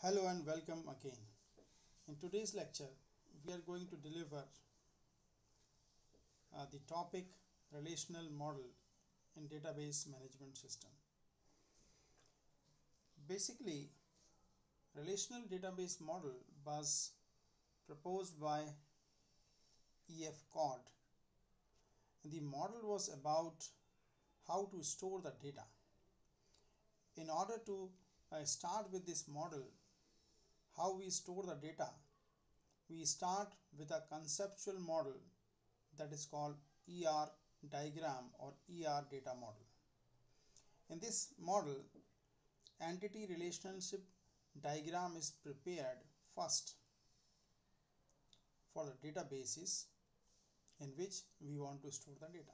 Hello and welcome again. In today's lecture, we are going to deliver the topic relational model in database management system. Basically, relational database model was proposed by E.F. Codd. The model was about how to store the data. In order to start with this model, how we store the data, we start with a conceptual model that is called ER diagram or ER data model. In this model, entity relationship diagram is prepared first for the databases in which we want to store the data,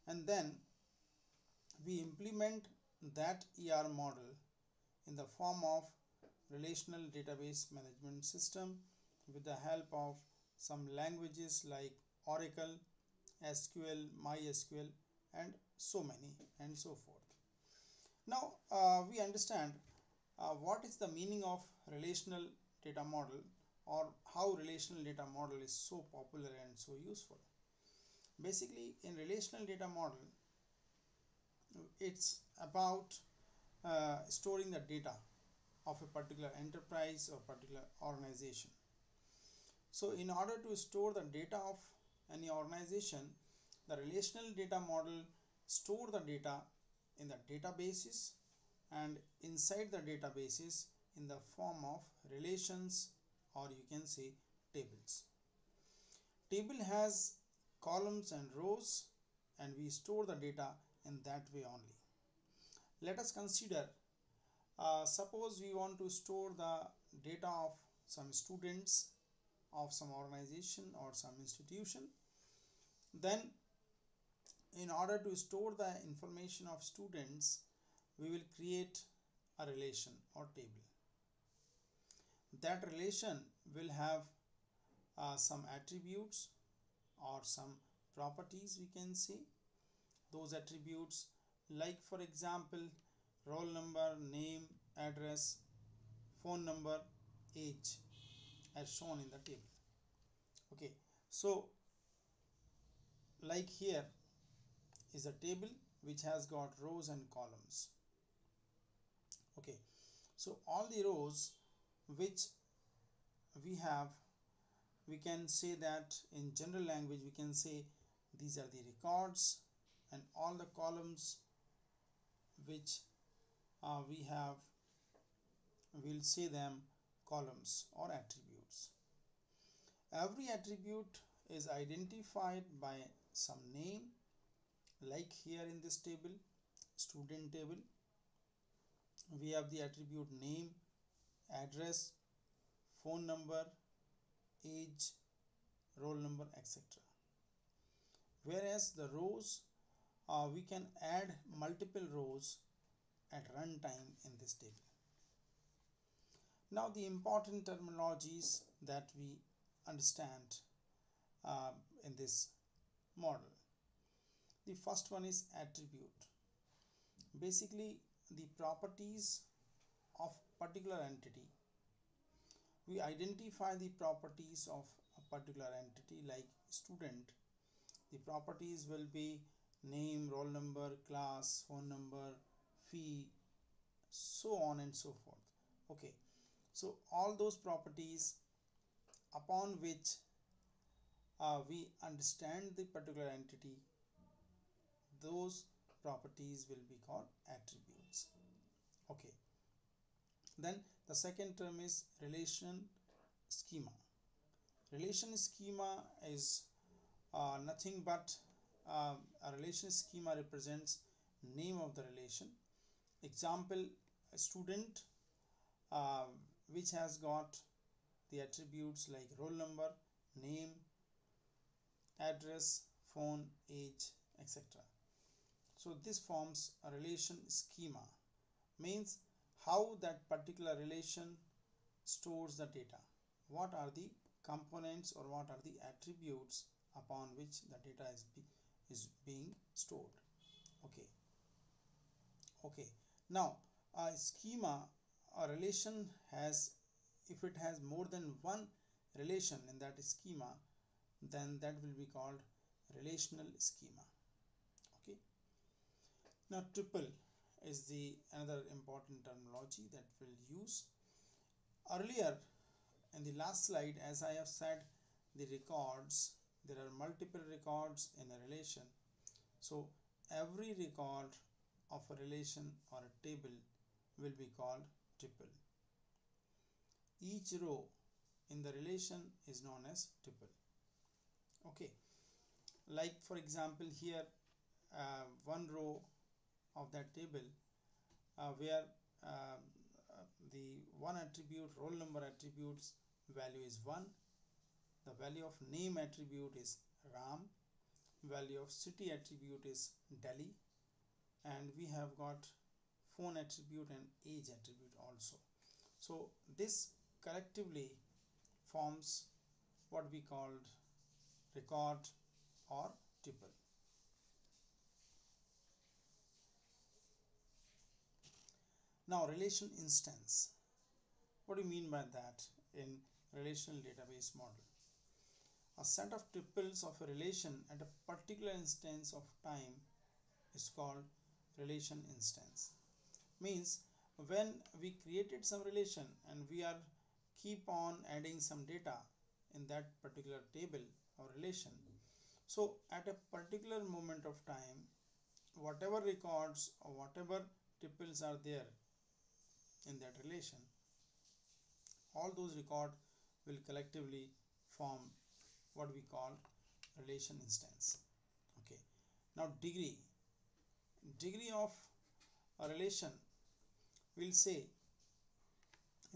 and then we implement that ER model in the form of relational database management system with the help of some languages like Oracle, SQL, MySQL, and so many and so forth. Now we understand what is the meaning of relational data model, or how relational data model is so popular and so useful. Basically, in relational data model, it's about storing the data of a particular enterprise or particular organization. So in order to store the data of any organization, the relational data model store the data in the databases, and inside the databases in the form of relations, or you can say tables. Table has columns and rows, and we store the data in that way only. Let us consider, suppose we want to store the data of some students of some organization or some institution. Then in order to store the information of students, we will create a relation or table. That relation will have some attributes or some properties, we can say. Those attributes, like for example, roll number, name, address, phone number, age, as shown in the table. Okay, so like here is a table which has got rows and columns. Okay, so all the rows which we have, we can say that in general language we can say these are the records, and all the columns which we have, we'll say them columns or attributes. Every attribute is identified by some name, like here in this table, student table, we have the attribute name, address, phone number, age, roll number, etc. Whereas the rows, we can add multiple rows at runtime in this table. Now the important terminologies that we understand in this model. The first one is attribute. Basically, the properties of particular entity. We identify the properties of a particular entity, like student. The properties will be name, roll number, class, phone number, fee, so on and so forth. Okay, so all those properties upon which we understand the particular entity, those properties will be called attributes. Okay, then the second term is relation schema. Relation schema is nothing but a relation schema represents name of the relation. Example, a student which has got the attributes like roll number, name, address, phone, age, etc. So this forms a relation schema, means how that particular relation stores the data. What are the components or what are the attributes upon which the data is being stored. Okay, now a schema a relation has, if it has more than one relation in that schema, then that will be called relational schema. Okay. Now tuple is the another important terminology that we'll use. Earlier in the last slide, as I have said, the records, there are multiple records in a relation. So every record of a relation or a table will be called tuple. Each row in the relation is known as tuple. Okay, like for example here, one row of that table where the one attribute, roll number attributes value is 1, the value of name attribute is Ram, value of city attribute is Delhi, and we have got phone attribute and age attribute also. So this collectively forms what we called record or tuple. Now relation instance. What do you mean by that in relational database model? A set of tuples of a relation at a particular instance of time is called relation instance. Means when we created some relation and we are keep on adding some data in that particular table or relation, so at a particular moment of time, whatever records or whatever tuples are there in that relation, all those records will collectively form what we call relation instance. Okay. Now degree of a relation will say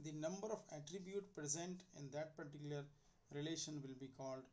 the number of attribute present in that particular relation will be called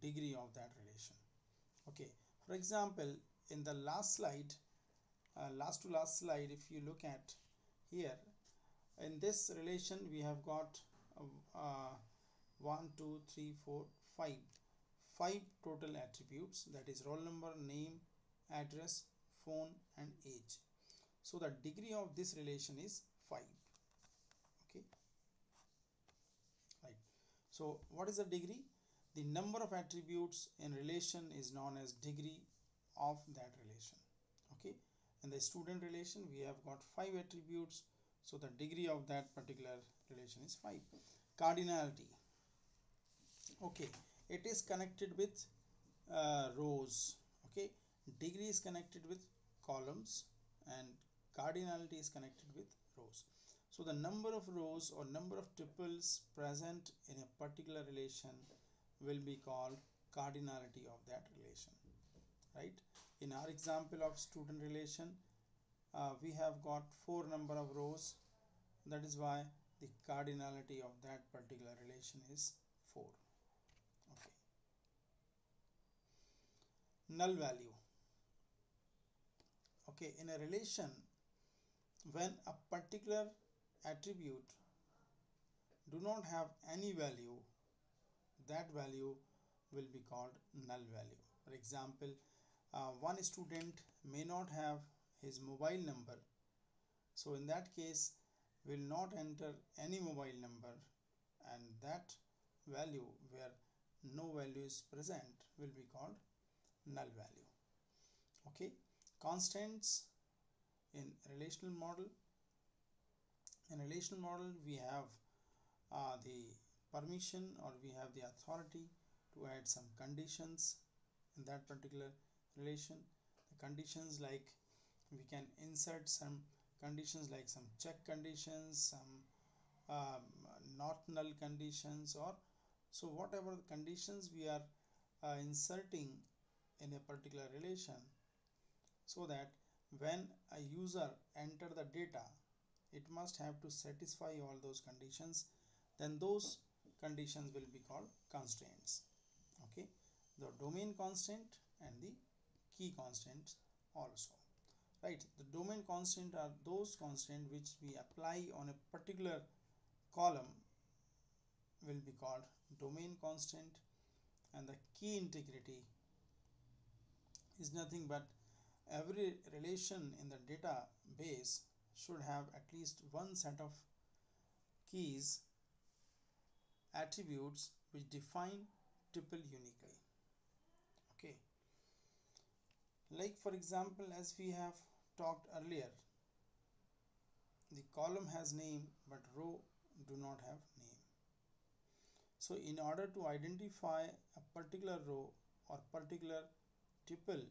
degree of that relation. Okay. For example, in the last slide, last to last slide, if you look at here, in this relation we have got 1, 2, 3, 4, 5 total attributes, that is roll number, name, address, phone and age. So the degree of this relation is 5. Okay, right. So what is the degree? The number of attributes in relation is known as degree of that relation. Okay, in the student relation we have got 5 attributes, so the degree of that particular relation is 5. Cardinality. Okay, it is connected with rows. Okay, degree is connected with columns and cardinality is connected with rows. So the number of rows or number of tuples present in a particular relation will be called cardinality of that relation, right? In our example of student relation, we have got 4 number of rows, that is why the cardinality of that particular relation is 4. Okay. Null value. Okay, in a relation, when a particular attribute do not have any value, that value will be called null value. For example, one student may not have his mobile number, so in that case will not enter any mobile number, and that value where no value is present will be called null value. Okay, constants in relational model. In relational model we have the permission, or we have the authority to add some conditions in that particular relation. The conditions, like we can insert some conditions like some check conditions, some not null conditions, or so whatever conditions we are inserting in a particular relation, so that when a user enter the data, it must have to satisfy all those conditions, then those conditions will be called constraints. Okay, the domain constant and the key constants also, right? The domain constant are those constants which we apply on a particular column will be called domain constant, and the key integrity is nothing but every relation in the database should have at least one set of keys attributes which define tuple uniquely. Okay, like for example, as we have talked earlier, the column has name but row do not have name. So in order to identify a particular row or particular tuple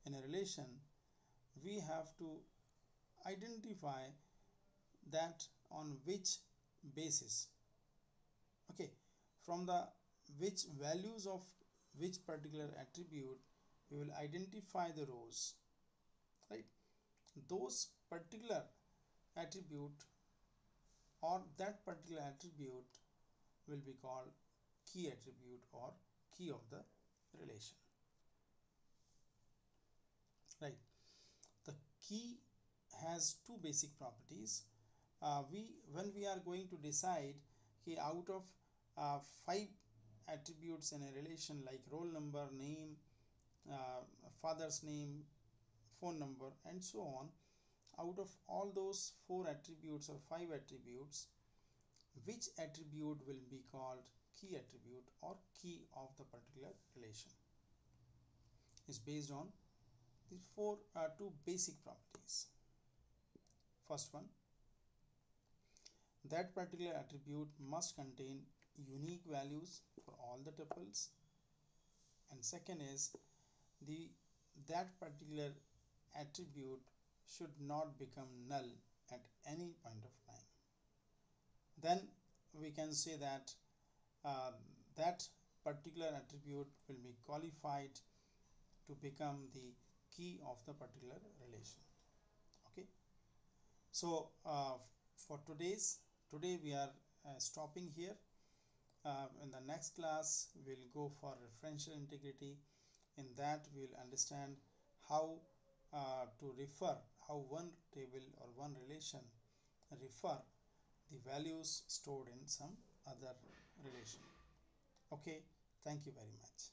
in a relation, we have to identify that on which basis. Okay, from the which values of which particular attribute we will identify the rows, right? Those particular attribute or that particular attribute will be called key attribute or key of the relation, right? The key has two basic properties. We when we are going to decide out of five attributes in a relation like roll number, name, father's name, phone number, and so on, out of all those four attributes or five attributes, which attribute will be called key attribute or key of the particular relation is based on the two basic properties. First one, that particular attribute must contain unique values for all the tuples, and second is the that particular attribute should not become null at any point of time. Then we can say that uh, that particular attribute will be qualified to become the key of the particular relation. Okay, so for today we are stopping here. In the next class we'll go for referential integrity. In that we'll understand how to refer, how one table or one relation refer the values stored in some other relation. Okay, thank you very much.